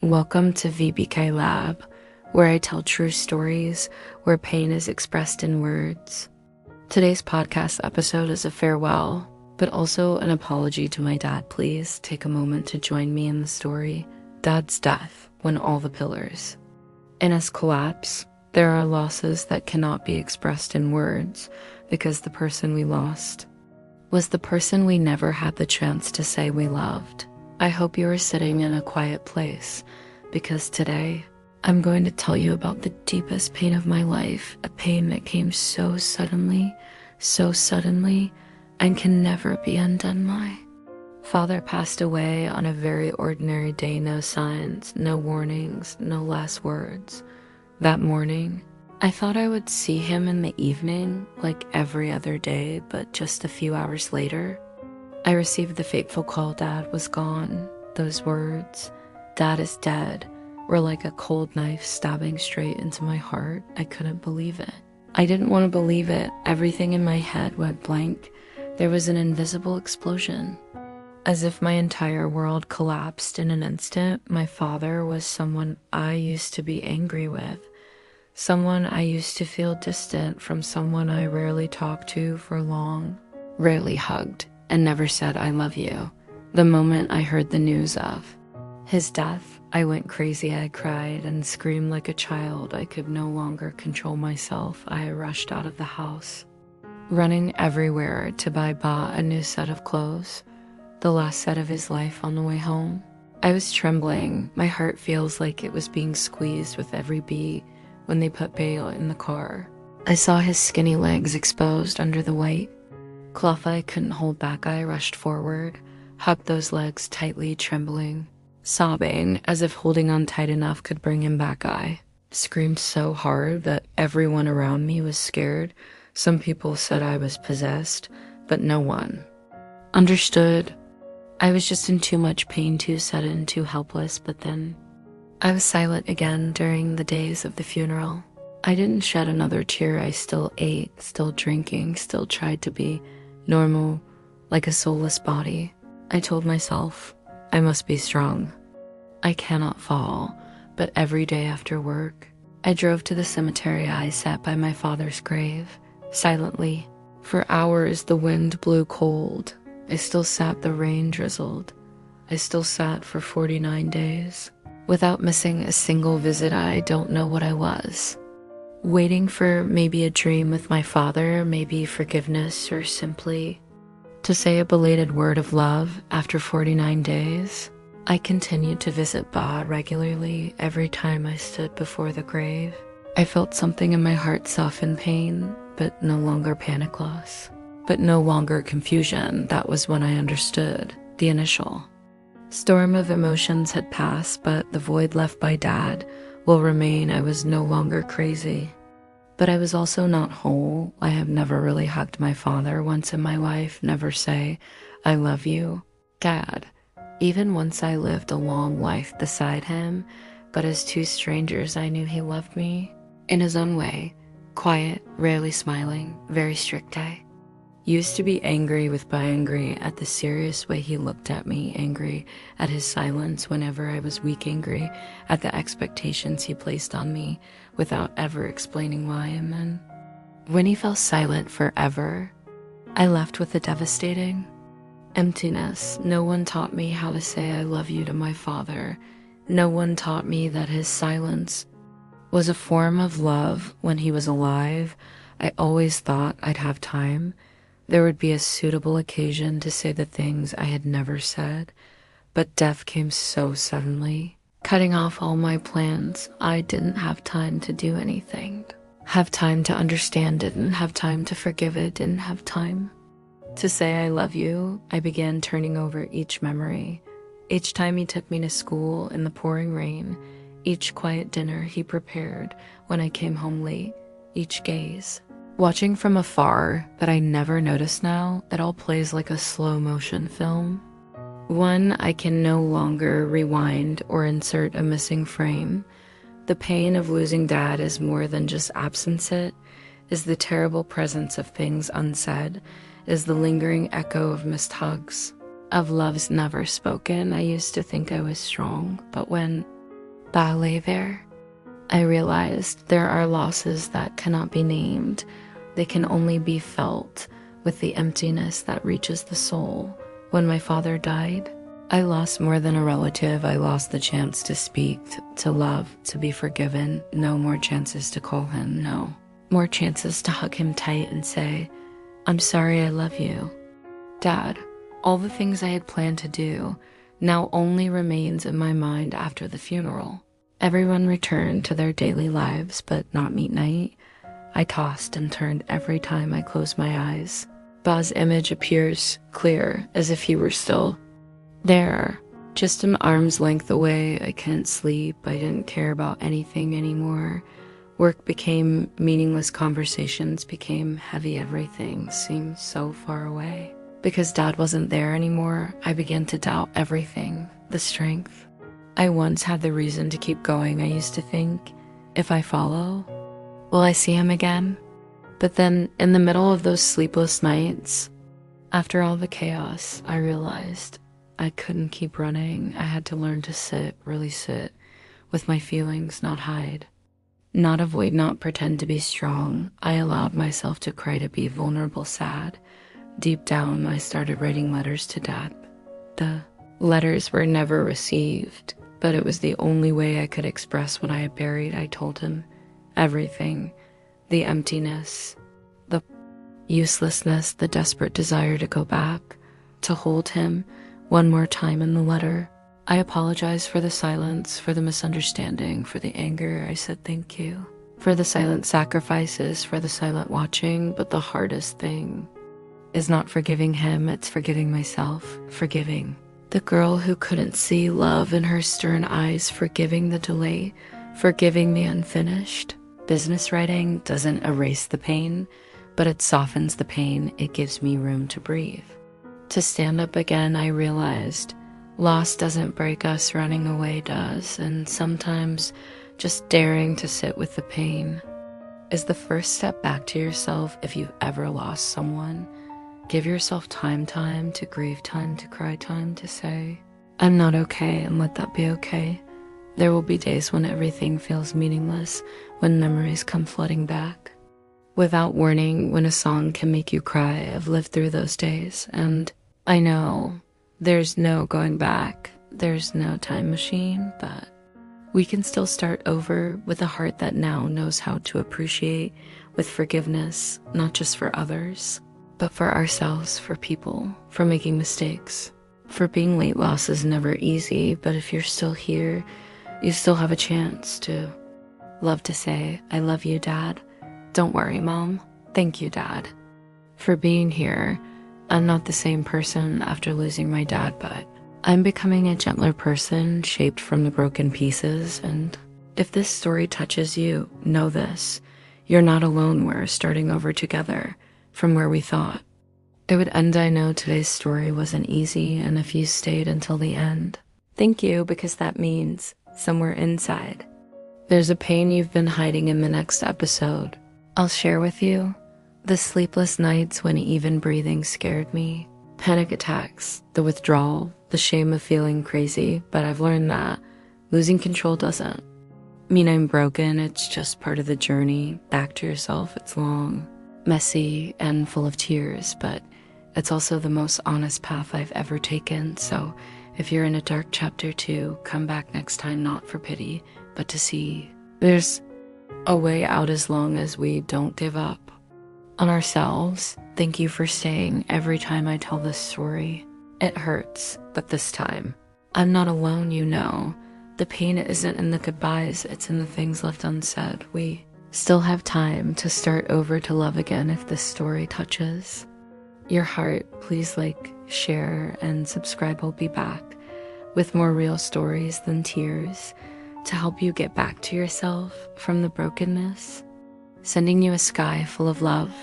Welcome to VBKai Lab, where I tell true stories, where pain is expressed in words. Today's podcast episode is a farewell, but also an apology to my dad. Please take a moment to join me in the story, Dad's death when all the pillars. In his collapse, there are losses that cannot be expressed in words because the person we lost was the person we never had the chance to say we loved. I hope you are sitting in a quiet place because today I'm going to tell you about the deepest pain of my life, a pain that came so suddenly, and can never be undone. My father passed away on a very ordinary day, no signs, no warnings, no last words. That morning, I thought I would see him in the evening like every other day, but just a few hours later, I received the fateful call. Dad was gone. Those words, "Dad is dead," were like a cold knife stabbing straight into my heart. I couldn't believe it. I didn't want to believe it. Everything in my head went blank. There was an invisible explosion. As if my entire world collapsed in an instant. My father was someone I used to be angry with, someone I used to feel distant from, someone I rarely talked to for long, rarely hugged, and never said I love you. The moment I heard the news of his death, I went crazy. I cried and screamed like a child. I could no longer control myself. I rushed out of the house, running everywhere to buy Ba a new set of clothes, the last set of his life on the way home. I was trembling. My heart feels like it was being squeezed with every beat when they put Bale in the car. I saw his skinny legs exposed under the white cloth. I couldn't hold back. I rushed forward, hugged those legs tightly, trembling, sobbing as if holding on tight enough could bring him back. I screamed so hard that everyone around me was scared. Some people said I was possessed, but no one understood. I was just in too much pain, too sudden, too helpless. But then I was silent again during the days of the funeral. I didn't shed another tear. I still ate, still drinking, still tried to be normal, like a soulless body. I told myself, I must be strong. I cannot fall. But every day after work, I drove to the cemetery. I sat by my father's grave, silently. For hours the wind blew cold. I still sat, the rain drizzled. I still sat for 49 days. Without missing a single visit. I don't know what I was. Waiting for maybe a dream with my father, maybe forgiveness, or simply to say a belated word of love. After 49 days, I continued to visit Ba regularly. Every time I stood before the grave, I felt something in my heart soften. Pain, but no longer panic, loss, but no longer confusion. That was when I understood. The initial storm of emotions had passed, but the void left by Dad will remain. I was no longer crazy, but I was also not whole. I have never really hugged my father once in my life, never say, I love you, Dad. Even once I lived a long life beside him, but as two strangers, I knew he loved me in his own way, quiet, rarely smiling, very strict. I used to be angry with Ba, angry at the serious way he looked at me, angry at his silence whenever I was weak, angry at the expectations he placed on me without ever explaining why. And then, when he fell silent forever, I left with a devastating emptiness. No one taught me how to say I love you to my father. No one taught me that his silence was a form of love when he was alive. I always thought I'd have time. There would be a suitable occasion to say the things I had never said, but death came so suddenly, cutting off all my plans. I didn't have time to do anything, have time to understand, didn't have time to forgive it, didn't have time to say I love you. I began turning over each memory, each time he took me to school in the pouring rain, each quiet dinner he prepared when I came home late, each gaze watching from afar that I never noticed now. It all plays like a slow motion film, one I can no longer rewind or insert a missing frame. The pain of losing Dad is more than just absence. It is the terrible presence of things unsaid, is the lingering echo of missed hugs, of loves never spoken. I used to think I was strong, but when I lay there. I realized there are losses that cannot be named. They can only be felt with the emptiness that reaches the soul. When my father died, I lost more than a relative. I lost the chance to speak, to love, to be forgiven. No more chances to call him, no. More chances to hug him tight and say, "I'm sorry, I love you." Dad, all the things I had planned to do now only remains in my mind after the funeral. Everyone returned to their daily lives, but not meet night. I tossed and turned every time I closed my eyes. Ba's image appears clear, as if he were still there, just an arm's length away. I couldn't sleep. I didn't care about anything anymore. Work became meaningless. Conversations became heavy. Everything seemed so far away. Because Dad wasn't there anymore, I began to doubt everything, the strength. I once had the reason to keep going. I used to think, if I follow, will I see him again? But then, in the middle of those sleepless nights, after all the chaos, I realized I couldn't keep running. I had to learn to sit, really sit, with my feelings, not hide. Not avoid, not pretend to be strong. I allowed myself to cry, to be vulnerable, sad. Deep down, I started writing letters to Dad. The letters were never received, but it was the only way I could express what I had buried. I told him everything. The emptiness, the uselessness, the desperate desire to go back, to hold him one more time in the letter. I apologized for the silence, for the misunderstanding, for the anger. I said thank you. For the silent sacrifices, for the silent watching. But the hardest thing is not forgiving him, it's forgiving myself. Forgiving the girl who couldn't see love in her stern eyes, forgiving the delay, forgiving the unfinished. Business writing doesn't erase the pain, but it softens the pain. It gives me room to breathe. To stand up again, I realized loss doesn't break us, running away does, and sometimes just daring to sit with the pain is the first step back to yourself. If you've ever lost someone, give yourself time to grieve, time to cry, time to say, I'm not okay, and let that be okay. There will be days when everything feels meaningless, when memories come flooding back. Without warning, when a song can make you cry, I've lived through those days, and I know there's no going back. There's no time machine, but we can still start over with a heart that now knows how to appreciate, with forgiveness, not just for others, but for ourselves, for people, for making mistakes. For being late, loss is never easy, but if you're still here, you still have a chance to love, to say, I love you, Dad. Don't worry, Mom. Thank you, Dad, for being here. I'm not the same person after losing my dad, but I'm becoming a gentler person, shaped from the broken pieces. And if this story touches you, know this. You're not alone. We're starting over together from where we thought it would end. I know today's story wasn't easy, and if you stayed until the end, thank you, because that means somewhere inside there's a pain you've been hiding. In the next episode, I'll share with you the sleepless nights when even breathing scared me, panic attacks, the withdrawal, the shame of feeling crazy. But I've learned that losing control doesn't mean I'm broken. It's just part of the journey back to yourself. It's long, messy, and full of tears, but it's also the most honest path I've ever taken. So if you're in a dark chapter too, come back next time, not for pity, but to see there's a way out as long as we don't give up on ourselves. Thank you for staying. Every time I tell this story, it hurts, but this time, I'm not alone, you know. The pain isn't in the goodbyes, it's in the things left unsaid. We still have time to start over, to love again. If this story touches your heart, please like, share, and subscribe. I'll be back with more real stories than tears to help you get back to yourself from the brokenness. Sending you a sky full of love.